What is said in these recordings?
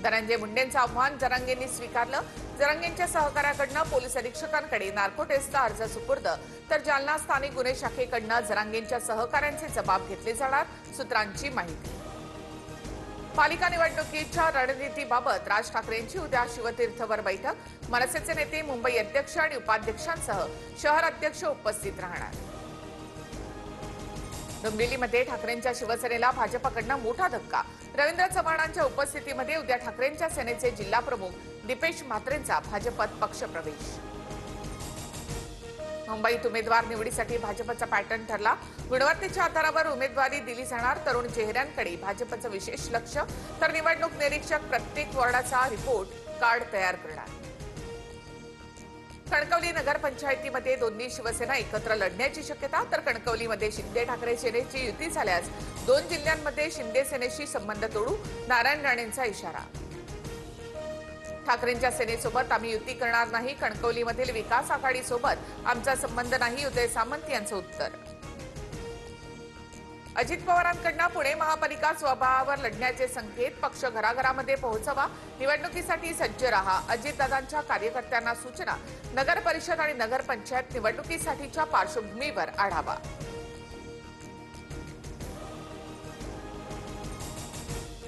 धनंजय मुंडेंचं आव्हान जरांगेंनी स्वीकारलं। जरांगेंच्या सहकार्याकडनं police अधीक्षकांकडे narco टेस्टचा अर्ज सुपूर्द, तर जालना स्थानिक गुन्हे शाखेकडनं जरांगेंच्या सहकाऱ्यांचे जबाब घेतले जाणार, सूत्रांची माहिती। पालिका निवडणुकीच्या रणनीतीबाबत राज ठाकरेंची उद्या शिवतीर्थवर बैठक। मनसेचे नेते, मुंबई अध्यक्ष आणि उपाध्यक्षांसह शहर अध्यक्ष उपस्थित राहणार। डोंबिवलीमध्ये ठाकरेंच्या शिवसेनेला भाजपकडनं मोठा धक्का। रवींद्र चव्हाणांच्या उपस्थितीमध्ये उद्या ठाकरेंच्या सेनेचे जिल्हा प्रमुख दीपेश म्हात्रेंचा भाजपात पक्षप्रवेश। मुंबईत उमेदवार निवडीसाठी भाजपचा पॅटर्न ठरला। गुणवत्तेच्या आधारावर उमेदवारी दिली जाणार। तरुण चेहऱ्यांकडे भाजपचं विशेष लक्ष, तर निवडणूक निरीक्षक प्रत्येक वॉर्डाचा रिपोर्ट कार्ड तयार करणार। कणकवली नगरपंचायतीमध्ये दोन्ही शिवसेना एकत्र लढण्याची शक्यता, तर कणकवलीमध्ये शिंदे ठाकरे सेनेची युती झाल्यास 2 जिल्ह्यांमध्ये शिंदे सेनेशी संबंध तोडू, नारायण राणेंचा इशारा। ठाकरेंच्या सेनेसोबत आम्ही युती करणार नाही, कणकवलीमधील विकास आघाडीसोबत आमचा संबंध नाही, उदय सामंत यांचं उत्तर। अजित पवारांकडनं पुणे महापालिका स्वबळावर लढण्याचे संकेत, पक्ष घराघरामध्ये पोहोचवा, निवडणुकीसाठी सज्ज रहा, अजितदादांच्या कार्यकर्त्यांना सूचना। नगर परिषद आणि नगरपंचायत निवडणुकीसाठीच्या पार्श्वभूमीवर आढावा।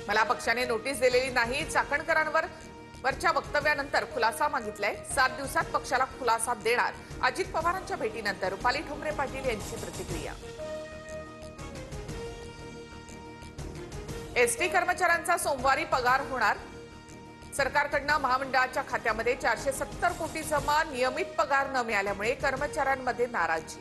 मला पक्षाने नोटीस दिलेली नाही, चाकणकरांवर वरच्या वक्तव्यानंतर खुलासा मागितलाय। 7 दिवसात पक्षाला खुलासा देणार, अजित पवारांच्या भेटीनंतर रुपाली ठोंबरे पाटील यांची प्रतिक्रिया। एसटी कर्मचाऱ्यांचा सोमवारी पगार होणार। सरकारकडनं महामंडळाच्या खात्यामध्ये 470 कोटी जमा, नियमित पगार न मिळाल्यामुळे कर्मचाऱ्यांमध्ये नाराजी।